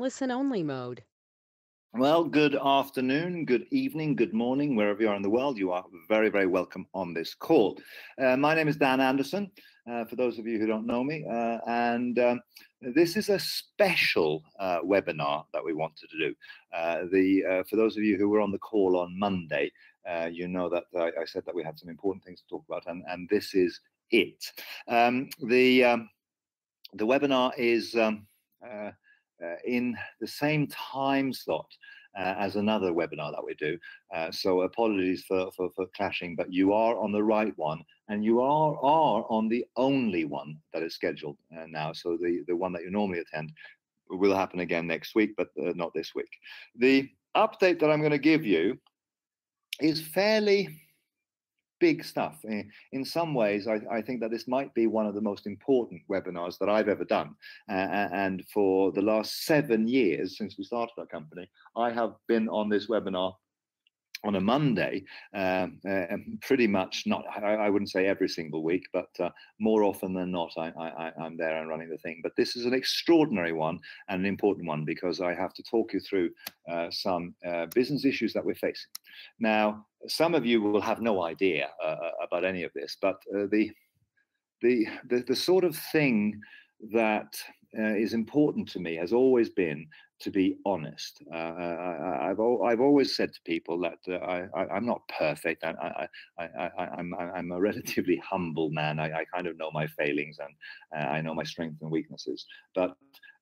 Listen only mode. Well, good afternoon, good evening, good morning, wherever you are in the world. You are very, very welcome on this call. My name is Dan Anderson, for those of you who don't know me, and this is a special webinar that we wanted to do. For those of you who were on the call on Monday, you know that I said that we had some important things to talk about, and this is it. The webinar is in the same time slot as another webinar that we do. So apologies for clashing, but you are on the right one, and you are on the only one that is scheduled now. So the one that you normally attend will happen again next week, but not this week. The update that I'm going to give you is fairly big stuff. In some ways, I think that this might be one of the most important webinars that I've ever done. And for the last 7 years, since we started our company, I have been on this webinar on a Monday, pretty much not, I wouldn't say every single week, but more often than not, I'm there and running the thing. But this is an extraordinary one and an important one because I have to talk you through some business issues that we're facing. Now, some of you will have no idea about any of this, but the sort of thing that is important to me has always been to be honest. I've always said to people that I'm not perfect. I'm a relatively humble man. I kind of know my failings and I know my strengths and weaknesses. But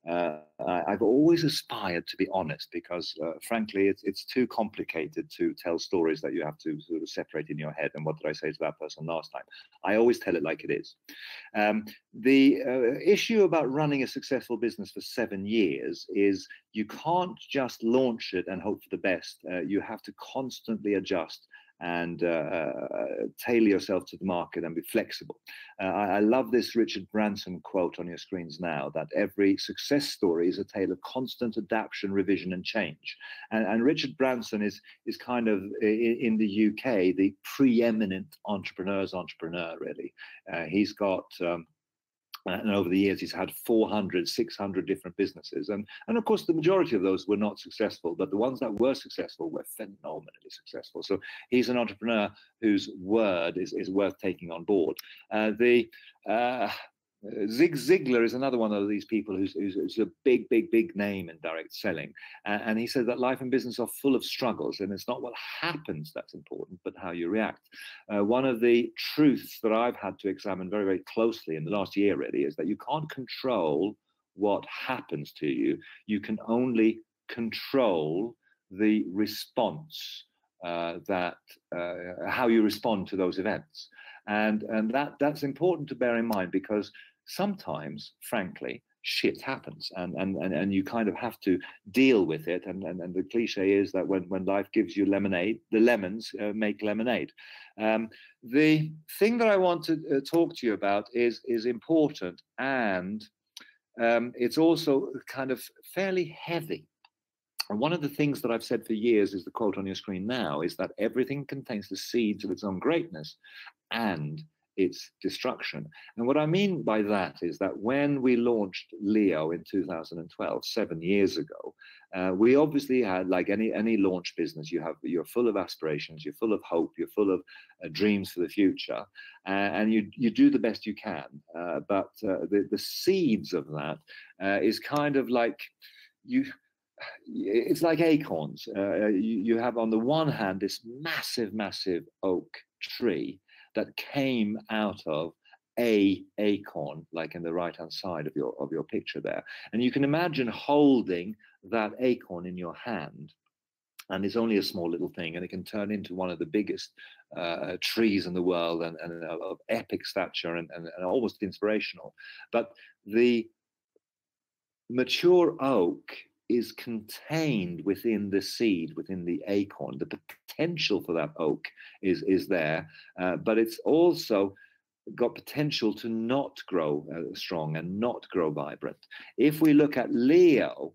I've always aspired to be honest because, frankly, it's too complicated to tell stories that you have to sort of separate in your head. And what did I say to that person last time? I always tell it like it is. The issue about running a successful business for 7 years is you can't just launch it and hope for the best. You have to constantly adjust and tailor yourself to the market and be flexible. I love this Richard Branson quote on your screens now, that every success story is a tale of constant adaptation, revision, and change. And Richard Branson is kind of, in the UK, the preeminent entrepreneur's entrepreneur, really. He's got... and over the years, he's had 400, 600 different businesses. And of course, the majority of those were not successful, but the ones that were successful were phenomenally successful. So he's an entrepreneur whose word is worth taking on board. Zig Ziglar is another one of these people who's a big name in direct selling. And he said that life and business are full of struggles, and it's not what happens that's important, but how you react. One of the truths that I've had to examine very, very closely in the last year, really, is that you can't control what happens to you. You can only control the response, how you respond to those events. And that's important to bear in mind because sometimes, frankly, shit happens and you kind of have to deal with it. And the cliche is that when life gives you lemonade, the lemons make lemonade. The thing that I want to talk to you about is important, and it's also kind of fairly heavy. And one of the things that I've said for years is the quote on your screen now is that everything contains the seeds of its own greatness and its destruction. And what I mean by that is that when we launched Leo in 2012, 7 years ago, we obviously had, like any launch business, you're full of aspirations, you're full of hope, you're full of dreams for the future, and you do the best you can. But the seeds of that is kind of like it's like acorns. You have on the one hand this massive oak tree that came out of a acorn, like in the right hand side of your picture there, and you can imagine holding that acorn in your hand, and it's only a small little thing, and it can turn into one of the biggest trees in the world, and of epic stature and almost inspirational. But the mature oak is contained within the seed, within the acorn. The potential for that oak is there, but it's also got potential to not grow strong and not grow vibrant. If we look at Leo,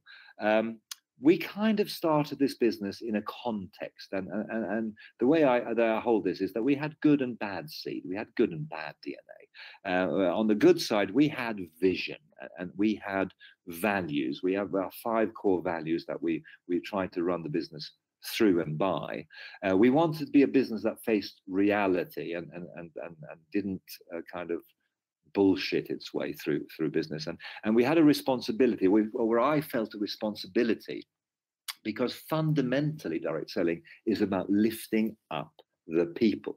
we kind of started this business in a context, and the way I hold this is that we had good and bad seed, we had good and bad DNA. On the good side, we had vision and we had values. We have our 5 core values that we tried to run the business through and by. We wanted to be a business that faced reality and didn't kind of bullshit its way through business. And we had a responsibility, where I felt a responsibility, because fundamentally direct selling is about lifting up the people.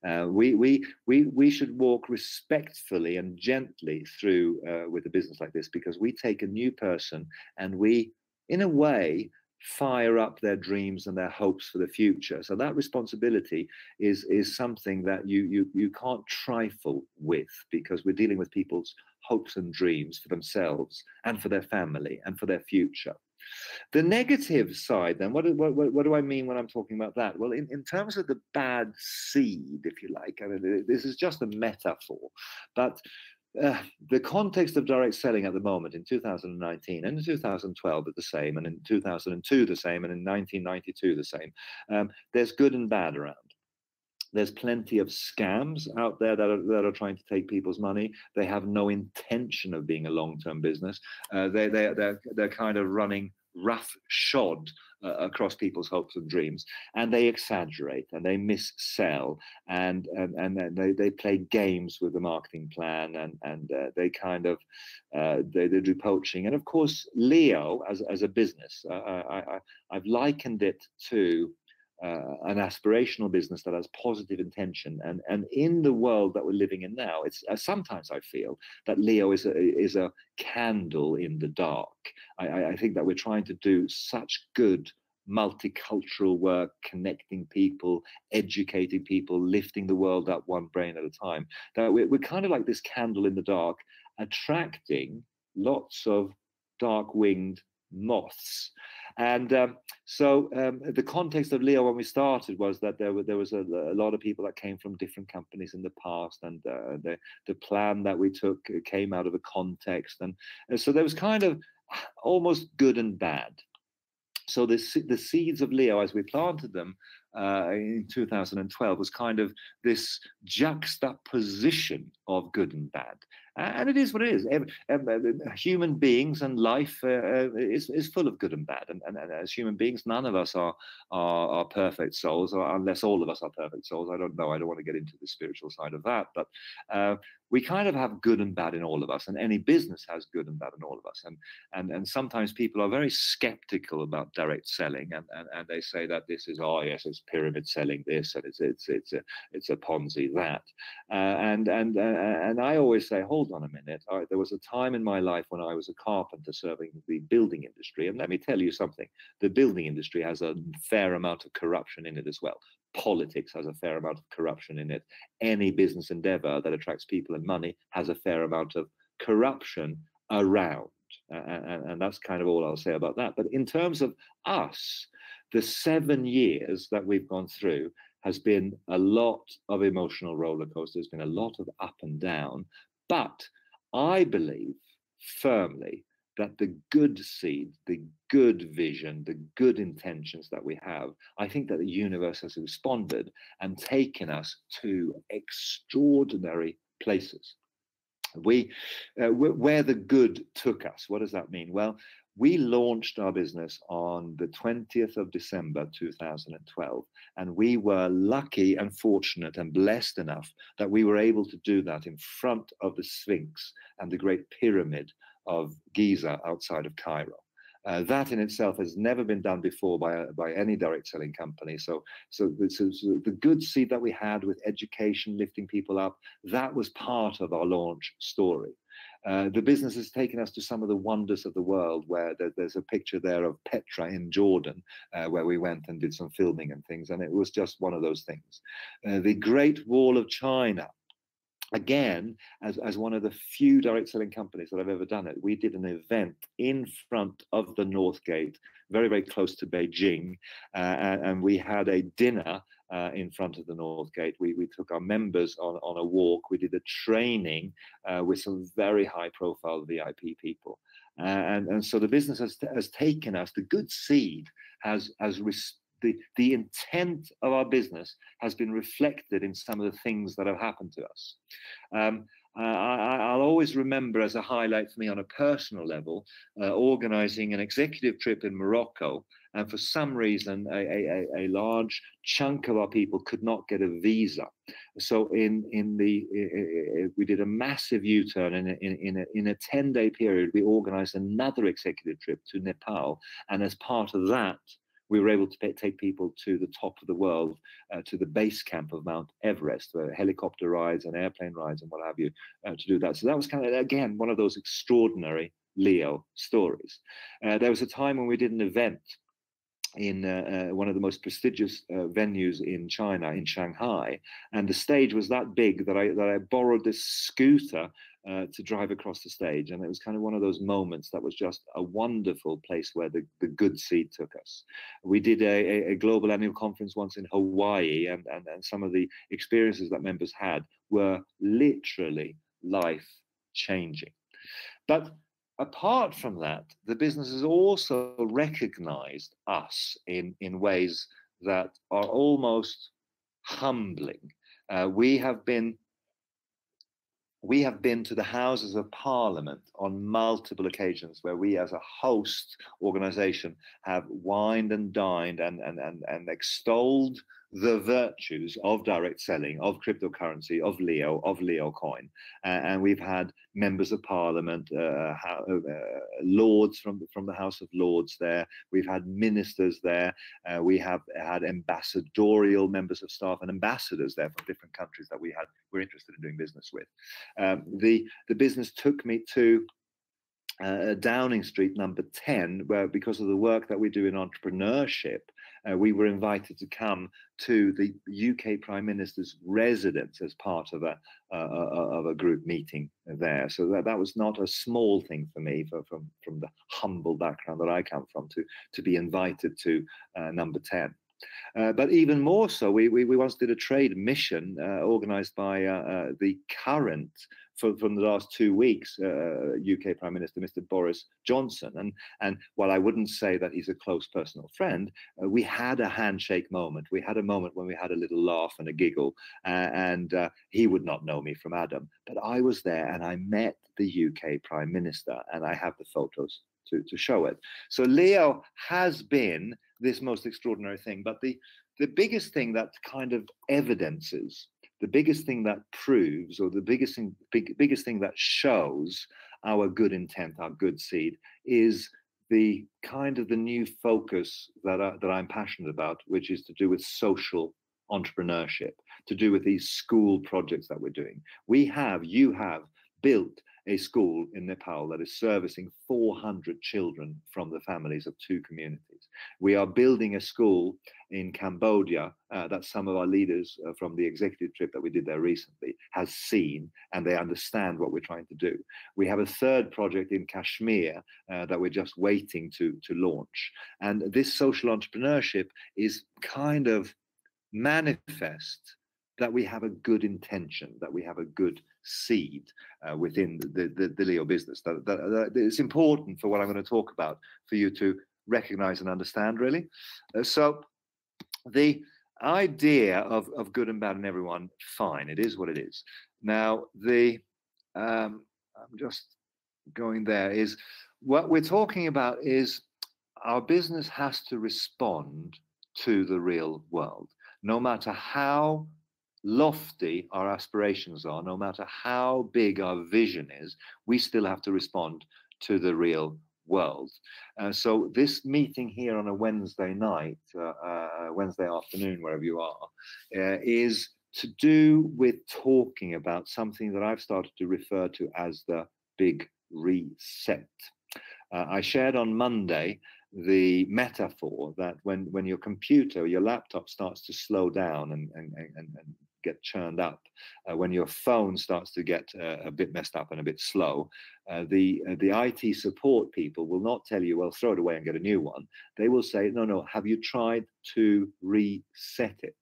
We should walk respectfully and gently through with a business like this, because we take a new person and we, in a way, fire up their dreams and their hopes for the future. So that responsibility is something that you can't trifle with, because we're dealing with people's hopes and dreams for themselves and for their family and for their future. The negative side, then, what do I mean when I'm talking about that? Well, in terms of the bad seed, if you like, I mean, this is just a metaphor, but the context of direct selling at the moment in 2019 and in 2012 are the same, and in 2002 the same, and in 1992 the same. There's good and bad around. There's plenty of scams out there that are trying to take people's money. They have no intention of being a long-term business. They're kind of running roughshod across people's hopes and dreams, and they exaggerate and they missell and they play games with the marketing plan, and they kind of they do poaching. And of course, Leo as a business, I've likened it to an aspirational business that has positive intention, and in the world that we're living in now, it's sometimes I feel that Leo is a candle in the dark. I think that we're trying to do such good multicultural work, connecting people, educating people, lifting the world up one brain at a time, that we're kind of like this candle in the dark, attracting lots of dark-winged moths. And so the context of Leo when we started was that there was a lot of people that came from different companies in the past, and the plan that we took came out of a context, and so there was kind of almost good and bad. So the seeds of Leo, as we planted them in 2012, was kind of this juxtaposition of good and bad. And it is what it is. Human beings and life is full of good and bad. And as human beings, none of us are perfect souls, or unless all of us are perfect souls. I don't know. I don't want to get into the spiritual side of that. But we kind of have good and bad in all of us. And any business has good and bad in all of us. And sometimes people are very skeptical about direct selling. And they say that this is, oh, yes, it's pyramid selling this, and it's a Ponzi that. And I always say, hold on a minute. There was a time in my life when I was a carpenter serving the building industry, and let me tell you something: the building industry has a fair amount of corruption in it as well. Politics has a fair amount of corruption in it. Any business endeavor that attracts people and money has a fair amount of corruption around. And that's kind of all I'll say about that. But in terms of us, the 7 years that we've gone through has been a lot of emotional roller coasters. There's been a lot of up and down. But I believe firmly that the good seed, the good vision, the good intentions that we have, I think that the universe has responded and taken us to extraordinary places. Where the good took us. What does that mean? Well, we launched our business on the 20th of December 2012, and we were lucky and fortunate and blessed enough that we were able to do that in front of the Sphinx and the Great Pyramid of Giza outside of Cairo. That in itself has never been done before by any direct selling company. So the good seed that we had with education, lifting people up, that was part of our launch story. The business has taken us to some of the wonders of the world, where there's a picture there of Petra in Jordan, where we went and did some filming and things, and it was just one of those things. The Great Wall of China, again, as one of the few direct selling companies that I've ever done it, we did an event in front of the North Gate, very, very close to Beijing, and we had a dinner in front of the North Gate. We took our members on a walk. We did a training with some very high profile VIP people. And so the business has taken us, the good seed the intent of our business has been reflected in some of the things that have happened to us. I'll always remember as a highlight for me on a personal level, organizing an executive trip in Morocco. And for some reason, a large chunk of our people could not get a visa. So we did a massive U-turn in a 10-day period. We organized another executive trip to Nepal. And as part of that, we were able to take people to the top of the world, to the base camp of Mount Everest, helicopter rides and airplane rides and what have you, to do that. So that was kind of, again, one of those extraordinary Leo stories. There was a time when we did an event in one of the most prestigious venues in China, in Shanghai, and the stage was that big that I borrowed this scooter to drive across the stage, and it was kind of one of those moments that was just a wonderful place where the good seed took us. We did a global annual conference once in Hawaii, and some of the experiences that members had were literally life changing. But apart from that, the business has also recognized us in ways that are almost humbling. We have been to the Houses of Parliament on multiple occasions where we as a host organization have wined and dined and extolled the virtues of direct selling, of cryptocurrency, of Leo coin. And we've had members of Parliament, lords from the House of Lords there. We've had ministers there. We have had ambassadorial members of staff and ambassadors there from different countries that we're interested in doing business with. The business took me to Downing Street number 10, where because of the work that we do in entrepreneurship, we were invited to come to the UK Prime Minister's residence as part of a group meeting there. So that was not a small thing for me, from the humble background that I come from, to be invited to number 10. But even more so, we once did a trade mission organized by the current, from the last 2 weeks, UK Prime Minister, Mr. Boris Johnson. And while I wouldn't say that he's a close personal friend, we had a handshake moment. We had a moment when we had a little laugh and a giggle, and he would not know me from Adam. But I was there and I met the UK Prime Minister, and I have the photos to show it. So Leo has been this most extraordinary thing. But the biggest thing that kind of evidences, the biggest thing that proves, or the biggest thing that shows our good intent, our good seed, is the kind of the new focus that I'm passionate about, which is to do with social entrepreneurship, to do with these school projects that we're doing. You have built a school in Nepal that is servicing 400 children from the families of 2 communities. We are building a school in Cambodia that some of our leaders from the executive trip that we did there recently has seen, and they understand what we're trying to do. We have a third project in Kashmir that we're just waiting to launch. And this social entrepreneurship is kind of manifest that we have a good intention, that we have a good seed within the Leo business. That it's important for what I'm going to talk about for you to recognize and understand, really. So the idea of good and bad in everyone, fine, it is what it is. Now, I'm just going there, is what we're talking about is our business has to respond to the real world, no matter how lofty our aspirations are, no matter how big our vision is, we still have to respond to the real world. So this meeting here on a Wednesday night, Wednesday afternoon, wherever you are, is to do with talking about something that I've started to refer to as the big reset. I shared on Monday the metaphor that when your computer, your laptop starts to slow down and get churned up, when your phone starts to get a bit messed up and a bit slow, the IT support people will not tell you, well, throw it away and get a new one. They will say, no, have you tried to reset it?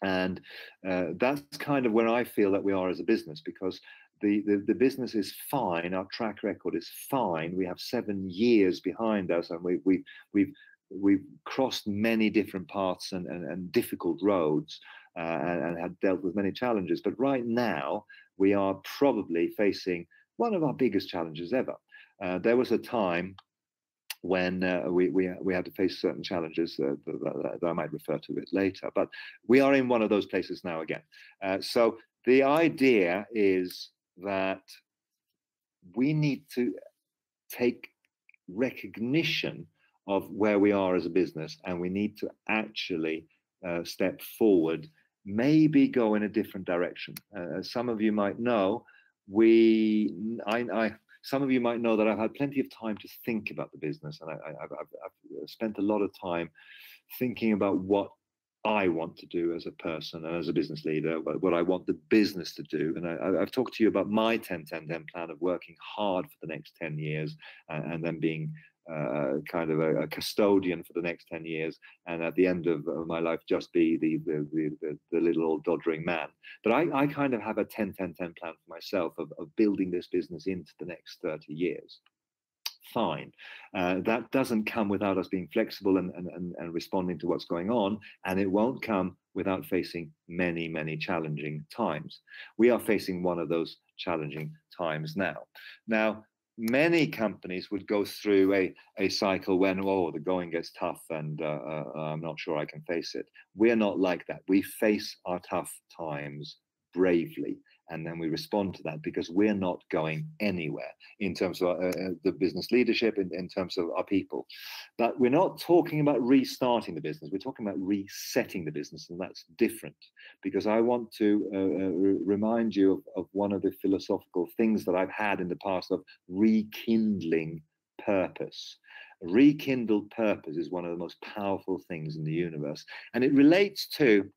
And that's kind of where I feel that we are as a business, because the business is fine. Our track record is fine. We have 7 years behind us, and we've crossed many different paths and difficult roads, and had dealt with many challenges. But right now, we are probably facing one of our biggest challenges ever. There was a time when we had to face certain challenges that I might refer to it later, but we are in one of those places now again. So the idea is that we need to take recognition of where we are as a business, and we need to actually step forward, maybe go in a different direction. Some of you might know, some of you might know that I've had plenty of time to think about the business, and I've spent a lot of time thinking about what I want to do as a person and as a business leader, what I want the business to do. And I've talked to you about my 10-10-10 plan of working hard for the next 10 years and then being kind of a custodian for the next 10 years, and at the end of my life just be the little old doddering man. But I kind of have a 10-10-10 plan for myself of building this business into the next 30 years. Fine. That doesn't come without us being flexible and responding to what's going on, and it won't come without facing many, many challenging times. We are facing one of those challenging times now. Now, many companies would go through a cycle when, oh, the going gets tough and I'm not sure I can face it. We're not like that. We face our tough times bravely, and then we respond to that because we're not going anywhere in terms of the business leadership, in terms of our people. But we're not talking about restarting the business. We're talking about resetting the business, and that's different, because I want to remind you of one of the philosophical things that I've had in the past of rekindling purpose. Rekindled purpose is one of the most powerful things in the universe, and it relates to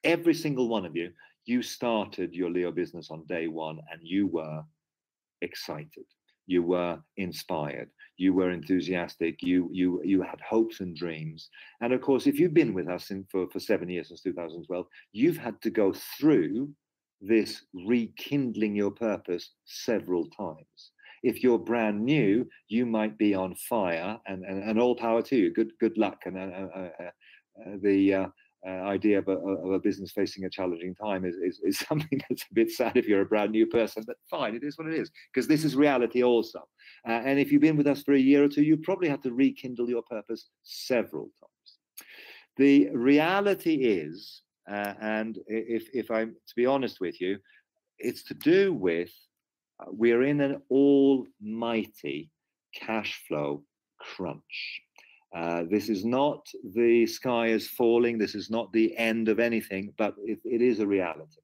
every single one of you. You started your Leo business on day one, and you were excited, you were inspired, you were enthusiastic, you had hopes and dreams. And of course, if you've been with us for 7 years, since 2012, you've had to go through this rekindling your purpose several times. If you're brand new, you might be on fire, and all power to you. Good luck. And the idea of a business facing a challenging time is something that's a bit sad if you're a brand new person, but fine, it is what it is, because this is reality also. And if you've been with us for a year or two, you probably have to rekindle your purpose several times. The reality is, and if I'm to be honest with you, it's to do with we're in an almighty cash flow crunch. This is not the sky is falling. This is not the end of anything, but it is a reality.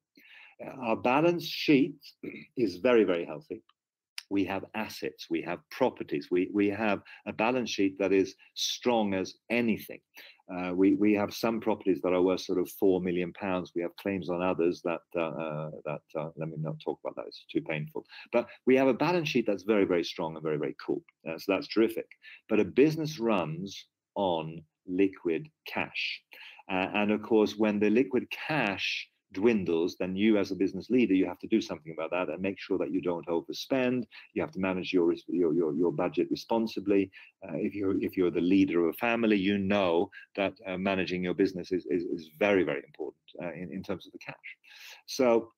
Our balance sheet is very, very healthy. We have assets, we have properties, we have a balance sheet that is strong as anything. We have some properties that are worth sort of £4 million. We have claims on others that let me not talk about that, it's too painful. But we have a balance sheet that's very, very strong and very, very cool. So that's terrific. But a business runs on liquid cash. And of course, when the liquid cash dwindles, then you as a business leader, you have to do something about that and make sure that you don't overspend. You have to manage your budget responsibly. If you're the leader of a family, you know that managing your business is very, very important in terms of the cash. So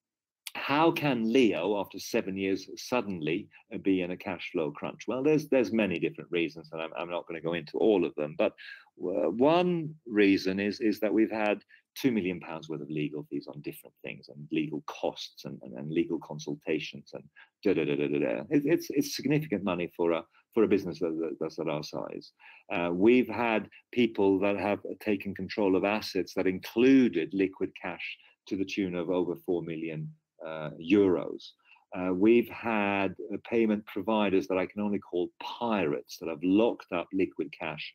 how can Leo, after 7 years, suddenly be in a cash flow crunch? Well, there's many different reasons, and I'm not going to go into all of them. But one reason is that we've had £2 million worth of legal fees on different things, and legal costs and legal consultations and It's significant money for a business that's at our size. We've had people that have taken control of assets that included liquid cash to the tune of over 4 million euros. We've had payment providers that I can only call pirates that have locked up liquid cash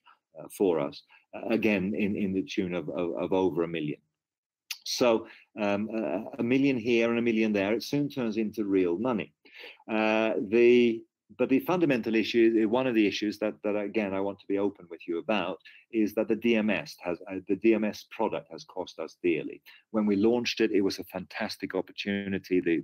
for us, again in the tune of over 1 million. So 1 million here and 1 million there, it soon turns into real money. But the fundamental issue, one of the issues that again I want to be open with you about, is that the DMS product has cost us dearly. When we launched it, it was a fantastic opportunity. The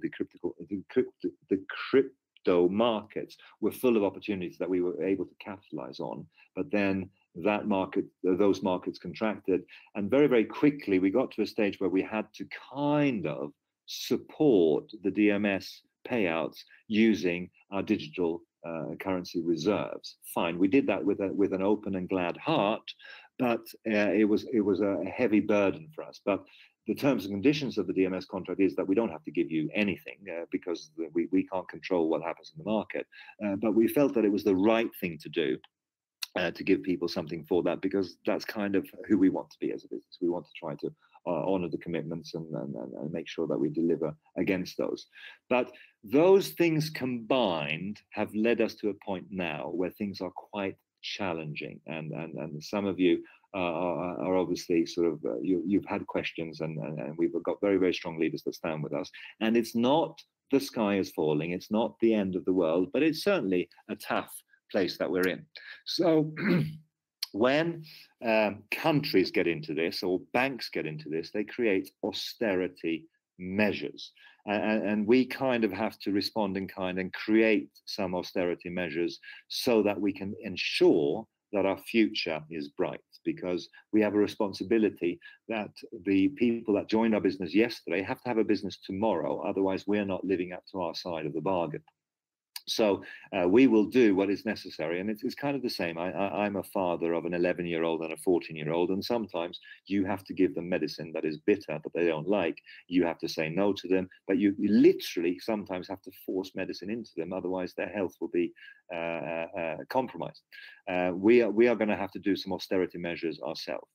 crypto markets were full of opportunities that we were able to capitalize on. But then those markets contracted, and very, very quickly we got to a stage where we had to kind of support the DMS payouts using our digital currency reserves. Fine, we did that with an open and glad heart, but it was a heavy burden for us. But the terms and conditions of the DMS contract is that we don't have to give you anything because we can't control what happens in the market. But we felt that it was the right thing to do to give people something for that, because that's kind of who we want to be as a business. We want to try to honor the commitments and make sure that we deliver against those. But those things combined have led us to a point now where things are quite challenging, and some of you are obviously sort of you've had questions, and we've got very, very strong leaders that stand with us, and it's not the sky is falling, it's not the end of the world, but it's certainly a tough place that we're in. So when countries get into this, or banks get into this, they create austerity measures, and we kind of have to respond in kind and create some austerity measures so that we can ensure that our future is bright, because we have a responsibility that the people that joined our business yesterday have to have a business tomorrow, otherwise we're not living up to our side of the bargain. So we will do what is necessary, and it's kind of the same. I'm a father of an 11-year-old and a 14-year-old, and sometimes you have to give them medicine that is bitter, that they don't like. You have to say no to them, but you literally sometimes have to force medicine into them, otherwise their health will be compromised. We are going to have to do some austerity measures ourselves.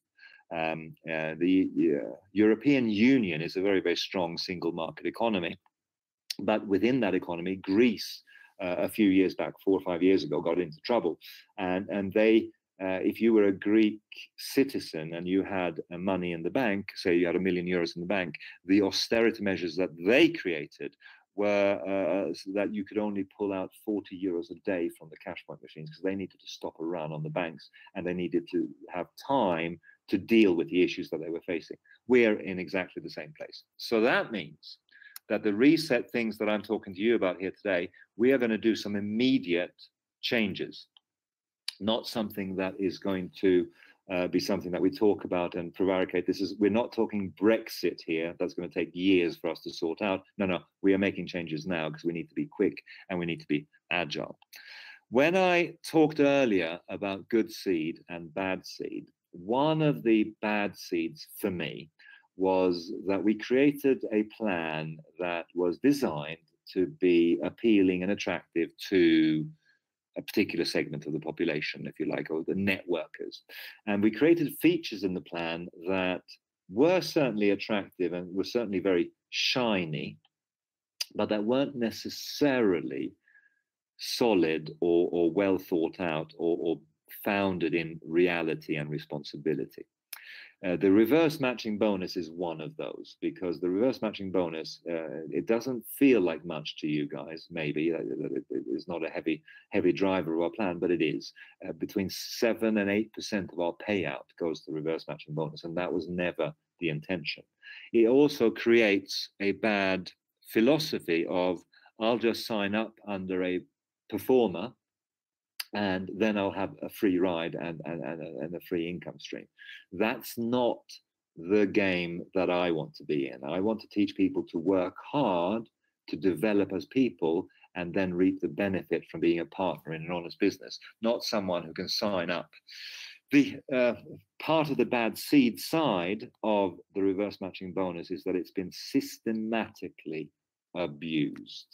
The European Union is a very, very strong single market economy, but within that economy, Greece, a few years back, 4 or 5 years ago, got into trouble, and they, if you were a Greek citizen and you had money in the bank, say you had €1 million in the bank, the austerity measures that they created were so that you could only pull out €40 a day from the cash point machines, because they needed to stop a run on the banks, and they needed to have time to deal with the issues that they were facing. We're in exactly the same place. So that means that the reset things that I'm talking to you about here today, we are going to do some immediate changes, not something that is going to be something that we talk about and prevaricate. We're not talking Brexit here. That's going to take years for us to sort out. No, we are making changes now because we need to be quick and we need to be agile. When I talked earlier about good seed and bad seed, one of the bad seeds for me was that we created a plan that was designed to be appealing and attractive to a particular segment of the population, if you like, or the networkers. And we created features in the plan that were certainly attractive and were certainly very shiny, but that weren't necessarily solid or well thought out or founded in reality and responsibility. The reverse matching bonus is one of those, because the reverse matching bonus, it doesn't feel like much to you guys, maybe. It is not a heavy driver of our plan, but it is. Between 7 and 8% of our payout goes to reverse matching bonus, and that was never the intention. It also creates a bad philosophy of, I'll just sign up under a performer, and then I'll have a free ride and a free income stream. That's not the game that I want to be in. I want to teach people to work hard, to develop as people, and then reap the benefit from being a partner in an honest business, not someone who can sign up. The part of the bad seed side of the reverse matching bonus is that it's been systematically abused.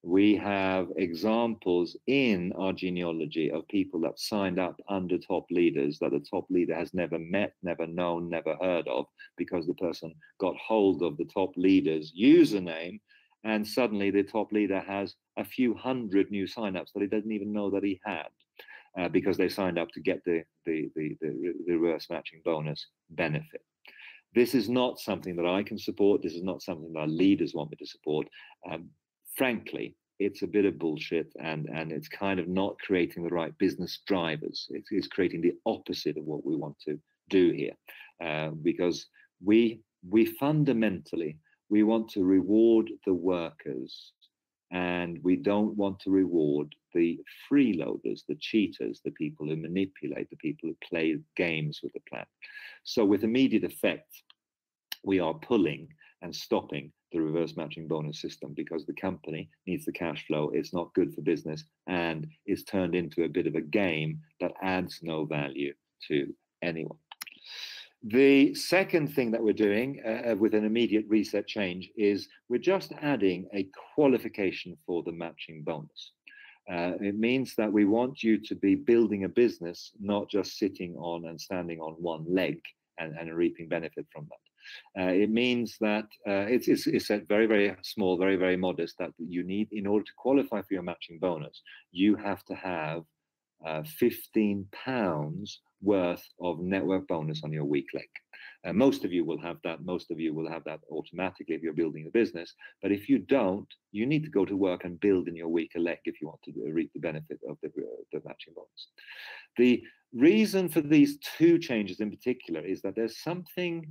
We have examples in our genealogy of people that signed up under top leaders that the top leader has never met, never known, never heard of, because the person got hold of the top leader's username, and suddenly the top leader has a few hundred new signups that he doesn't even know that he had, because they signed up to get the reverse matching bonus benefit. This is not something that I can support. This is not something that our leaders want me to support. Frankly, it's a bit of bullshit, and it's kind of not creating the right business drivers. It's creating the opposite of what we want to do here, because we fundamentally, we want to reward the workers, and we don't want to reward the freeloaders, the cheaters, the people who manipulate, the people who play games with the plan. So with immediate effect, we are pulling and stopping the reverse matching bonus system, because the company needs the cash flow. It's not good for business, and it's turned into a bit of a game that adds no value to anyone. The second thing that we're doing with an immediate reset change is we're just adding a qualification for the matching bonus. It means that we want you to be building a business, not just sitting on and standing on one leg and reaping benefit from that. It means that it's a very, very small, very, very modest, that you need, in order to qualify for your matching bonus, you have to have £15 worth of network bonus on your weak leg. Most of you will have that. Most of you will have that automatically if you're building a business. But if you don't, you need to go to work and build in your weaker leg if you want to reap the benefit of the matching bonus. The reason for these two changes in particular is that there's something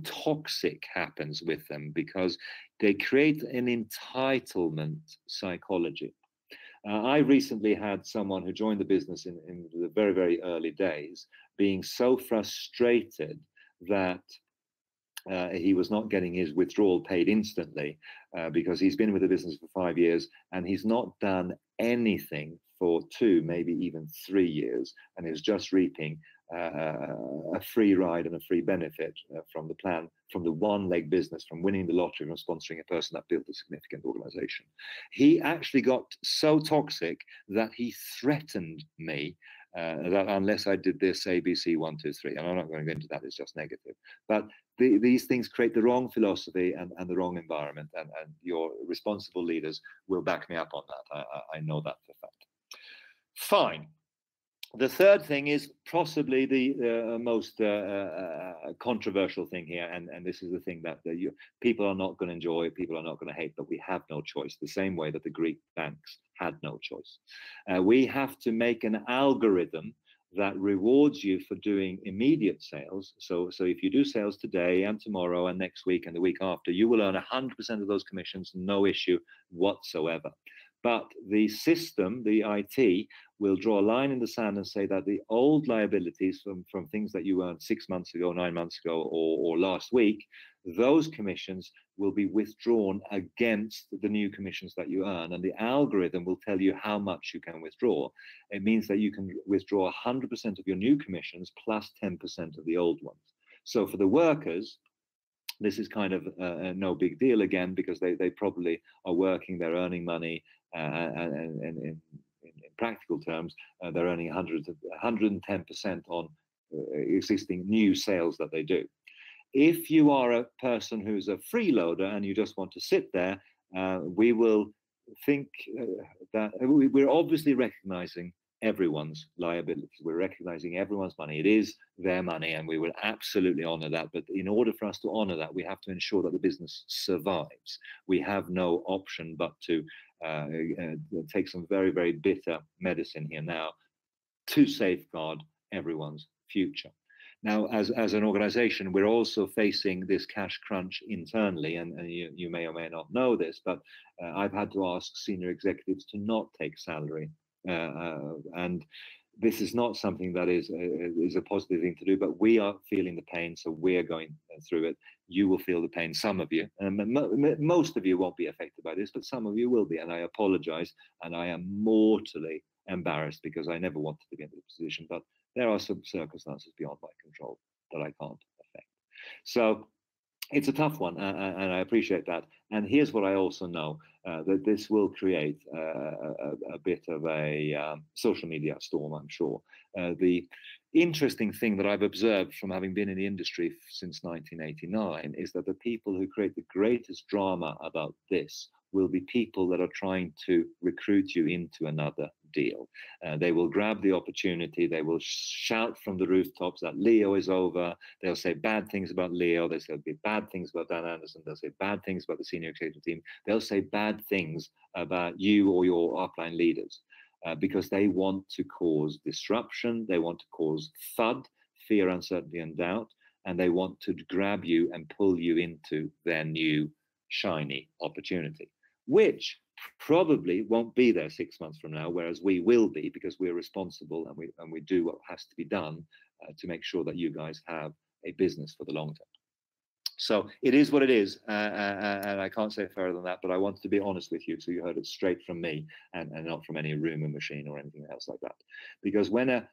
toxic happens with them, because they create an entitlement psychology. I recently had someone who joined the business in the very, very early days being so frustrated that he was not getting his withdrawal paid instantly, because he's been with the business for 5 years and he's not done anything for 2, maybe even 3 years, and is just reaping a free ride and a free benefit from the plan, from the one-leg business, from winning the lottery, from sponsoring a person that built a significant organization. He actually got so toxic that he threatened me that unless I did this ABC 1, 2, 3, and I'm not going to go into that, it's just negative. But these things create the wrong philosophy and the wrong environment, and your responsible leaders will back me up on that. I know that for a fact. Fine. The third thing is possibly the most controversial thing here, and this is the thing that people are not going to enjoy, people are not going to hate, but we have no choice, the same way that the Greek banks had no choice. We have to make an algorithm that rewards you for doing immediate sales. So if you do sales today and tomorrow and next week and the week after, you will earn 100% of those commissions, no issue whatsoever. But the system, the IT, will draw a line in the sand and say that the old liabilities from things that you earned 6 months ago, 9 months ago, or last week, those commissions will be withdrawn against the new commissions that you earn. And the algorithm will tell you how much you can withdraw. It means that you can withdraw 100% of your new commissions plus 10% of the old ones. So for the workers, this is kind of no big deal again, because they probably are working, they're earning money, and in practical terms, they're earning 110% on existing new sales that they do. If you are a person who's a freeloader and you just want to sit there, we will think that we're obviously recognizing everyone's liabilities. We're recognizing everyone's money. It is their money, and we will absolutely honor that. But in order for us to honor that, we have to ensure that the business survives. We have no option but to take some very, very bitter medicine here now to safeguard everyone's future. Now, as an organization, we're also facing this cash crunch internally, and you may or may not know this, but I've had to ask senior executives to not take salary. And this is not something that is a positive thing to do, but we are feeling the pain, so we're going through it. You will feel the pain, some of you, and most of you won't be affected by this, but some of you will be, and I apologize, and I am mortally embarrassed, because I never wanted to get in this position, but there are some circumstances beyond my control that I can't affect. So it's a tough one, and I appreciate that. And here's what I also know, that this will create a bit of a social media storm, I'm sure. The interesting thing that I've observed from having been in the industry since 1989 is that the people who create the greatest drama about this will be people that are trying to recruit you into another deal. They will grab the opportunity. They will shout from the rooftops that Leo is over. They'll say bad things about Leo. They'll say bad things about Dan Anderson. They'll say bad things about the senior executive team. They'll say bad things about you or your upline leaders, because they want to cause disruption. They want to cause FUD, fear, uncertainty, and doubt. And they want to grab you and pull you into their new shiny opportunity, which probably won't be there 6 months from now, whereas we will be, because we're responsible and we do what has to be done to make sure that you guys have a business for the long term. So it is what it is, and I can't say further than that. But I wanted to be honest with you, so you heard it straight from me, and not from any rumor machine or anything else like that. Because when a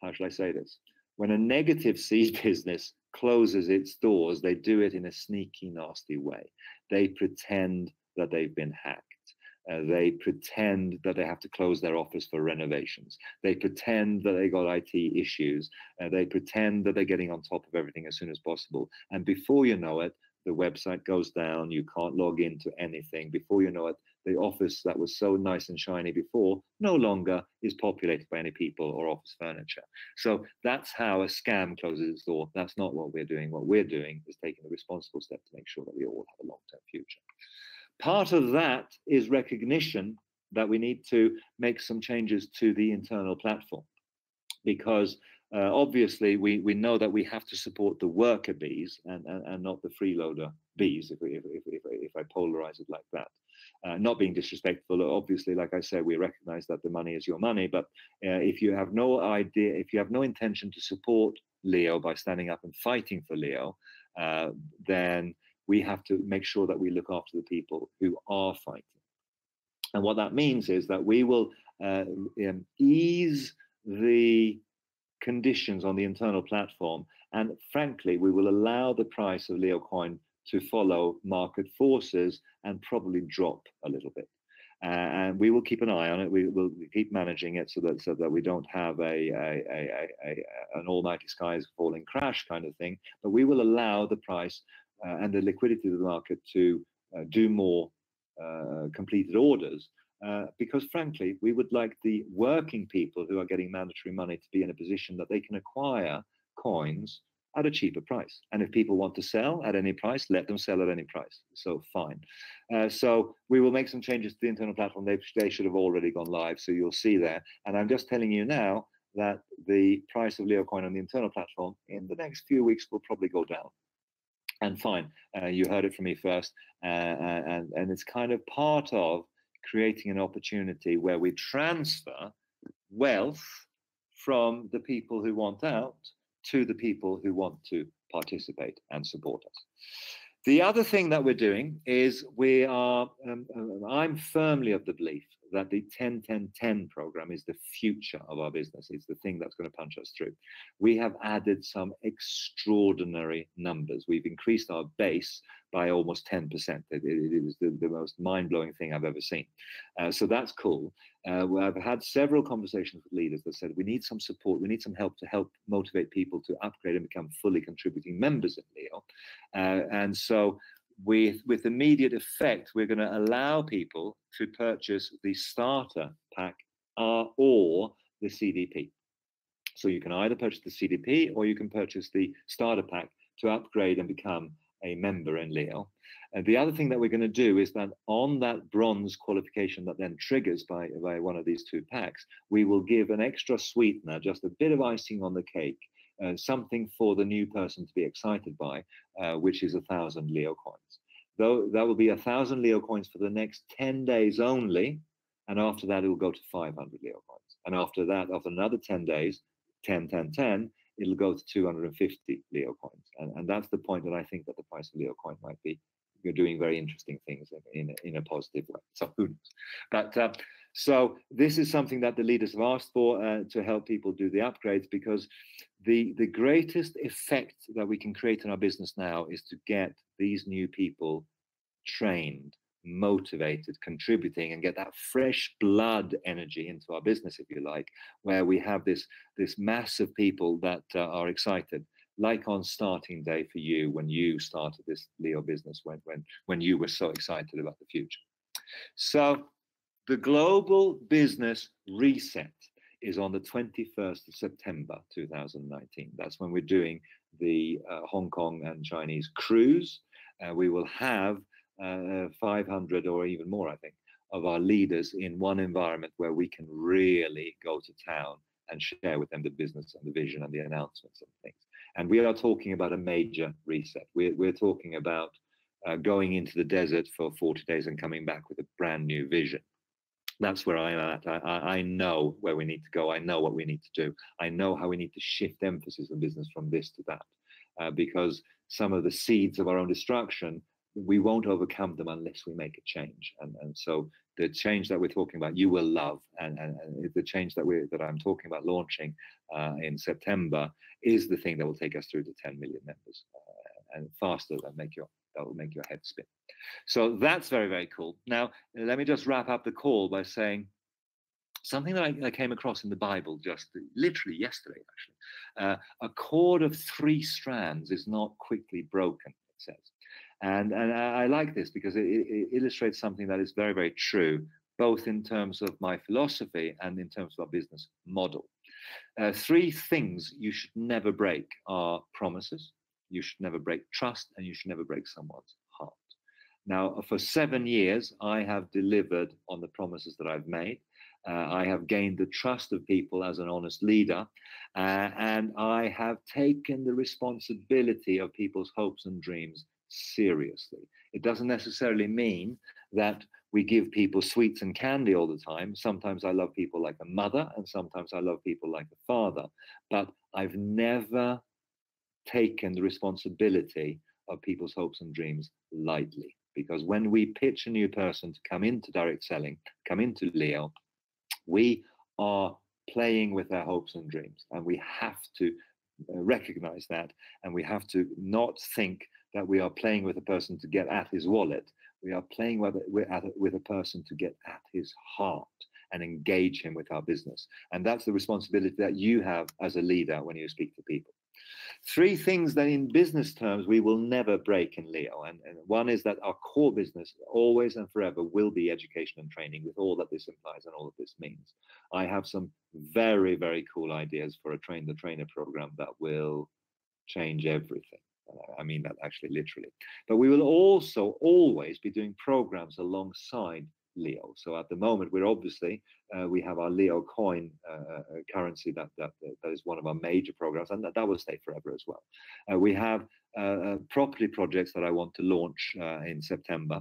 how should I say this? When a negative seed business closes its doors, they do it in a sneaky, nasty way. They pretend that they've been hacked. They pretend that they have to close their office for renovations. They pretend that they got IT issues. They pretend that they're getting on top of everything as soon as possible. And before you know it, the website goes down. You can't log into anything. Before you know it, the office that was so nice and shiny before no longer is populated by any people or office furniture. So that's how a scam closes its door. That's not what we're doing. What we're doing is taking the responsible step to make sure that we all have a long-term future. Part of that is recognition that we need to make some changes to the internal platform, because obviously we know that we have to support the worker bees and not the freeloader bees, if I polarize it like that. Not being disrespectful, obviously, like I said, we recognize that the money is your money, but if you have no idea, if you have no intention to support Leo by standing up and fighting for Leo, then we have to make sure that we look after the people who are fighting. And what that means is that we will ease the conditions on the internal platform. And frankly, we will allow the price of Leo coin to follow market forces and probably drop a little bit. And we will keep an eye on it. We will keep managing it so that we don't have an all-nighty skies falling crash kind of thing. But we will allow the price and the liquidity of the market to do more completed orders, because frankly, we would like the working people who are getting mandatory money to be in a position that they can acquire coins at a cheaper price. And if people want to sell at any price, let them sell at any price. So fine. So we will make some changes to the internal platform. They should have already gone live, so you'll see there. And I'm just telling you now that the price of Leo coin on the internal platform in the next few weeks will probably go down. And fine, you heard it from me first, and it's kind of part of creating an opportunity where we transfer wealth from the people who want out to the people who want to participate and support us. The other thing that we're doing is I'm firmly of the belief that the 10-10-10 program is the future of our business. It's the thing that's going to punch us through. We have added some extraordinary numbers. We've increased our base by almost 10%. It was the most mind-blowing thing I've ever seen. So that's cool. I've had several conversations with leaders that said we need some support, we need some help to help motivate people to upgrade and become fully contributing members in Leo. And so with immediate effect, we're going to allow people to purchase the starter pack or the CDP. So you can either purchase the CDP or you can purchase the starter pack to upgrade and become a member in Leo. And the other thing that we're going to do is that on that bronze qualification that then triggers by one of these two packs, we will give an extra sweetener, just a bit of icing on the cake, something for the new person to be excited by, which is 1,000 Leo coins. Though that will be 1,000 Leo coins for the next 10 days only, and after that it will go to 500 Leo coins. And after that, after another 10 days, 10, 10, 10, it'll go to 250 Leo coins. And that's the point that I think that the price of Leo coin might be. You're doing very interesting things in a positive way. So who knows? But so this is something that the leaders have asked for to help people do the upgrades, because the greatest effect that we can create in our business now is to get these new people trained, motivated, contributing, and get that fresh blood energy into our business, if you like, where we have this mass of people that are excited, like on starting day for you when you started this Leo business, when you were so excited about the future. So the global business reset is on the 21st of September 2019. That's when we're doing the Hong Kong and Chinese cruise. We will have 500 or even more, I think, of our leaders in one environment where we can really go to town and share with them the business and the vision and the announcements and things. And we are talking about a major reset. We're talking about going into the desert for 40 days and coming back with a brand new vision. That's where I'm at. I know where we need to go. I know what we need to do. I know how we need to shift emphasis in business from this to that. because some of the seeds of our own destruction, we won't overcome them unless we make a change. And so the change that we're talking about, you will love, and the change that I'm talking about launching in September is the thing that will take us through to 10 million members, and faster than that will make your head spin. So that's very, very cool. Now, let me just wrap up the call by saying something that I came across in the Bible just literally yesterday, actually. A cord of 3 strands is not quickly broken, it says. And I like this because it illustrates something that is very, very true, both in terms of my philosophy and in terms of our business model. 3 things you should never break are promises, you should never break trust, and you should never break someone's heart. Now, for 7 years, I have delivered on the promises that I've made. I have gained the trust of people as an honest leader, and I have taken the responsibility of people's hopes and dreams seriously. It doesn't necessarily mean that we give people sweets and candy all the time. Sometimes I love people like a mother, and sometimes I love people like a father, but I've never taken the responsibility of people's hopes and dreams lightly. Because when we pitch a new person to come into direct selling, come into Leo, we are playing with their hopes and dreams, and we have to recognize that, and we have to not think that we are playing with a person to get at his wallet. We are playing with a person to get at his heart and engage him with our business. And that's the responsibility that you have as a leader when you speak to people. 3 things that in business terms we will never break in Leo. And one is that our core business always and forever will be education and training, with all that this implies and all that this means. I have some very, very cool ideas for a Train the Trainer program that will change everything. I mean that actually literally. But we will also always be doing programs alongside Leo. So at the moment, we're obviously, we have our Leo coin currency that is one of our major programs, and that will stay forever as well. We have property projects that I want to launch in September.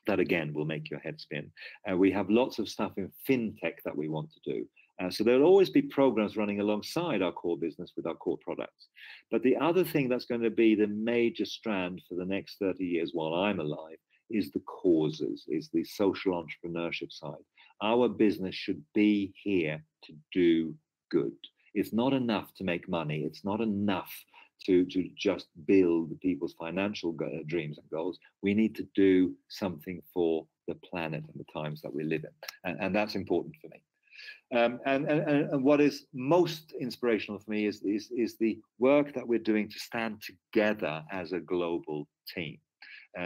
That again will make your head spin. We have lots of stuff in fintech that we want to do. So there'll always be programs running alongside our core business with our core products. But the other thing that's going to be the major strand for the next 30 years while I'm alive is the causes, is the social entrepreneurship side. Our business should be here to do good. It's not enough to make money. It's not enough to just build people's financial dreams and goals. We need to do something for the planet and the times that we live in. And that's important for me. And what is most inspirational for me is the work that we're doing to stand together as a global team.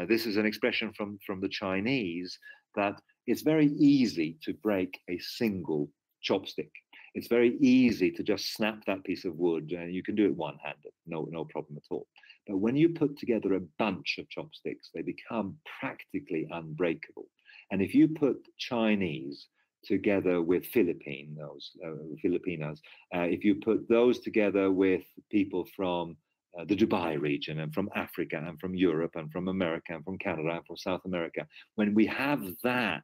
This is an expression from the Chinese that it's very easy to break a single chopstick. It's very easy to just snap that piece of wood, and you can do it one-handed, no problem at all. But when you put together a bunch of chopsticks, they become practically unbreakable. And if you put Chinese together with Filipinos, if you put those together with people from the Dubai region and from Africa and from Europe and from America and from Canada and from South America, when we have that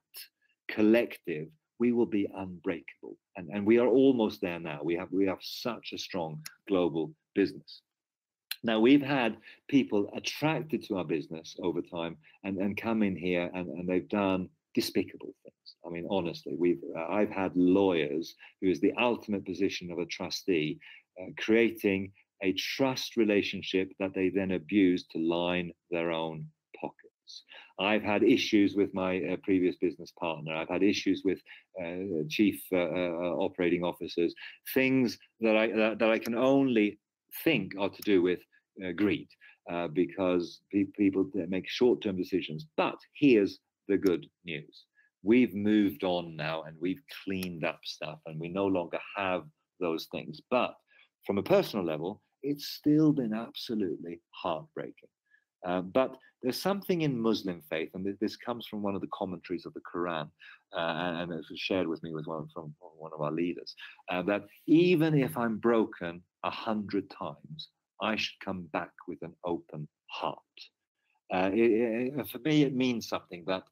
collective, we will be unbreakable. And we are almost there now. We have such a strong global business. Now, we've had people attracted to our business over time and come in here and they've done despicable things. I mean, honestly, I've had lawyers, who is the ultimate position of a trustee, creating a trust relationship that they then abuse to line their own pockets. I've had issues with my previous business partner. I've had issues with chief operating officers, things that I can only think are to do with greed, because people make short-term decisions. But here's the good news. We've moved on now and we've cleaned up stuff and we no longer have those things. But from a personal level, it's still been absolutely heartbreaking. But there's something in Muslim faith, and this comes from one of the commentaries of the Quran, and it was shared with me with one of our leaders, that even if I'm broken 100 times, I should come back with an open heart. For me, it means something that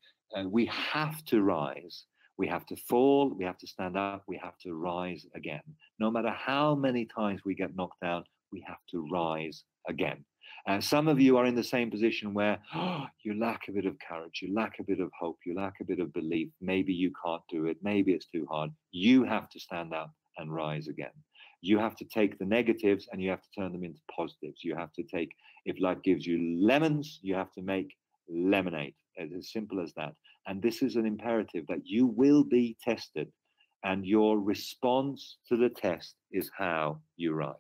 we have to rise, we have to fall, we have to stand up, we have to rise again. No matter how many times we get knocked down, we have to rise again. And some of you are in the same position where you lack a bit of courage, you lack a bit of hope, you lack a bit of belief. Maybe you can't do it, maybe it's too hard. You have to stand up and rise again. You have to take the negatives and you have to turn them into positives. You have to take, if life gives you lemons, you have to make lemonade. It's as simple as that. And this is an imperative that you will be tested, and your response to the test is how you rise.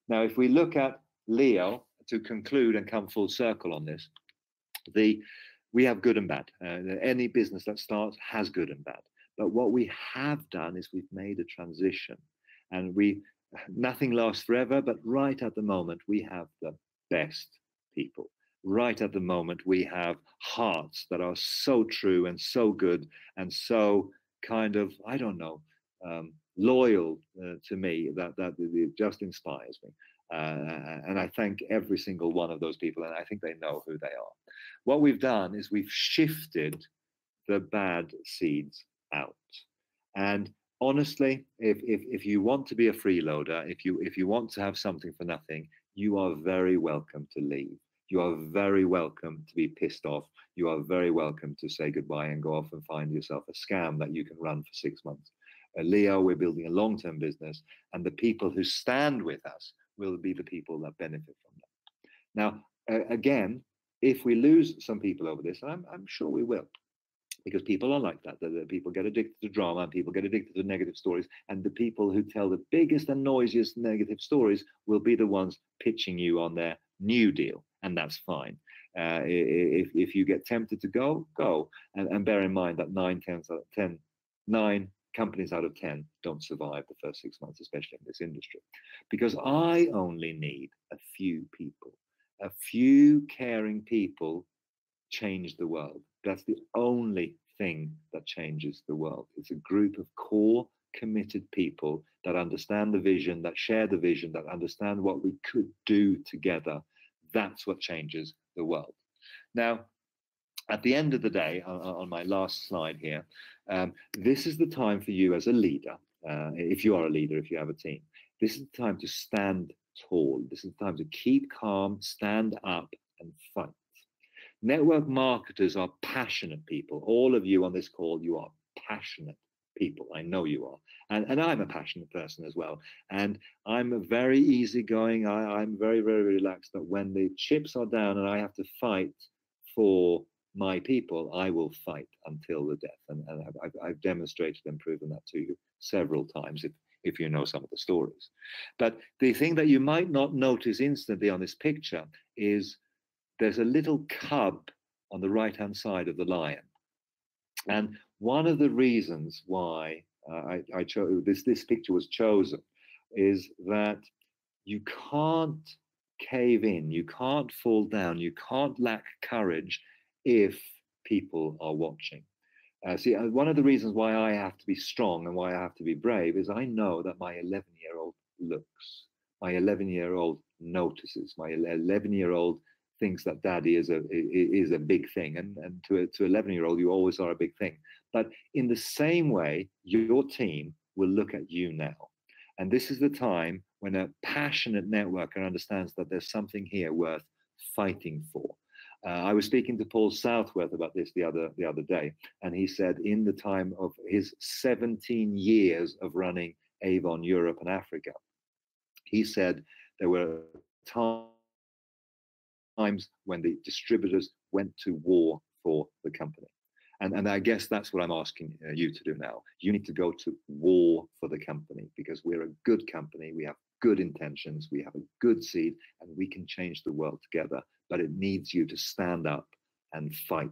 Now, if we look at Leo, to conclude and come full circle on this, we have good and bad. Any business that starts has good and bad. But what we have done is we've made a transition, and nothing lasts forever, but right at the moment, we have the best people. Right at the moment, we have hearts that are so true and so good and so kind of, I don't know, loyal to me that it just inspires me. And I thank every single one of those people, and I think they know who they are. What we've done is we've shifted the bad seeds out. And honestly, if you want to be a freeloader, if you want to have something for nothing, you are very welcome to leave. You are very welcome to be pissed off. You are very welcome to say goodbye and go off and find yourself a scam that you can run for 6 months. Leo, we're building a long-term business, and the people who stand with us will be the people that benefit from that. Now, again, if we lose some people over this, and I'm sure we will, because people are like that. The people get addicted to drama, and people get addicted to negative stories, and the people who tell the biggest and noisiest negative stories will be the ones pitching you on their new deal, and that's fine. If you get tempted to go, and bear in mind that 9 companies out of 10 don't survive the first 6 months, especially in this industry, because I only need a few people. A few caring people change the world. That's the only thing that changes the world. It's a group of core, committed people that understand the vision, that share the vision, that understand what we could do together. That's what changes the world. Now, at the end of the day, on my last slide here, this is the time for you as a leader, if you are a leader, if you have a team, this is the time to stand tall. This is the time to keep calm, stand up, and fight. Network marketers are passionate people. All of you on this call, you are passionate people. I know you are. And I'm a passionate person as well. And I'm a very easygoing. I'm very, very relaxed. But when the chips are down and I have to fight for my people, I will fight until the death. And I've demonstrated and proven that to you several times if you know some of the stories. But the thing that you might not notice instantly on this picture is there's a little cub on the right-hand side of the lion. And one of the reasons why I chose this picture was chosen is that you can't cave in, you can't fall down, you can't lack courage if people are watching. One of the reasons why I have to be strong and why I have to be brave is I know that my 11-year-old looks, my 11-year-old notices, my 11-year-old thinks that daddy is a big thing, and to 11-year-old you always are a big thing. But in the same way, your team will look at you now, and this is the time when a passionate networker understands that there's something here worth fighting for. I was speaking to Paul Southworth about this the other day, and he said in the time of his 17 years of running Avon Europe and Africa, he said there were times when the distributors went to war for the company. And I guess that's what I'm asking you to do now. You need to go to war for the company, because we're a good company. We have good intentions. We have a good seed, and we can change the world together. But it needs you to stand up and fight.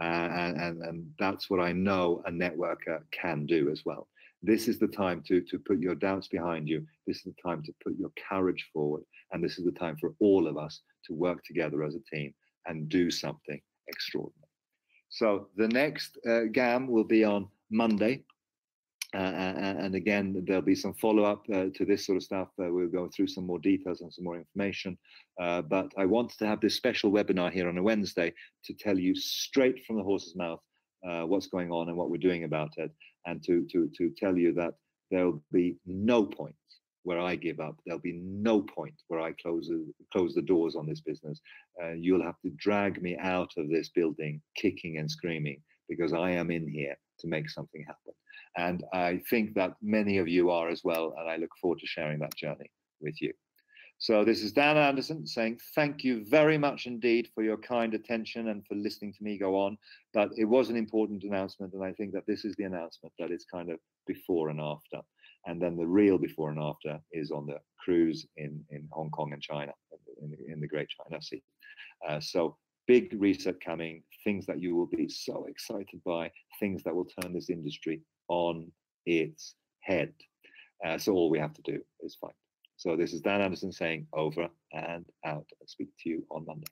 And that's what I know a networker can do as well. This is the time to put your doubts behind you. This is the time to put your courage forward. And this is the time for all of us to work together as a team and do something extraordinary. So the next GAM will be on Monday. And again, there'll be some follow-up to this sort of stuff. We'll go through some more details and some more information. But I wanted to have this special webinar here on a Wednesday to tell you straight from the horse's mouth what's going on and what we're doing about it, and to tell you that there'll be no point where I give up. There'll be no point where I close the doors on this business. You'll have to drag me out of this building kicking and screaming, because I am in here to make something happen. And I think that many of you are as well, and I look forward to sharing that journey with you. So this is Dan Anderson saying thank you very much indeed for your kind attention and for listening to me go on. But it was an important announcement, and I think that this is the announcement that is kind of before and after. And then the real before and after is on the cruise in Hong Kong and China, in the Great China Sea. So big reset coming, things that you will be so excited by, things that will turn this industry on its head. So all we have to do is fight. So this is Dan Anderson saying over and out. I'll speak to you on Monday.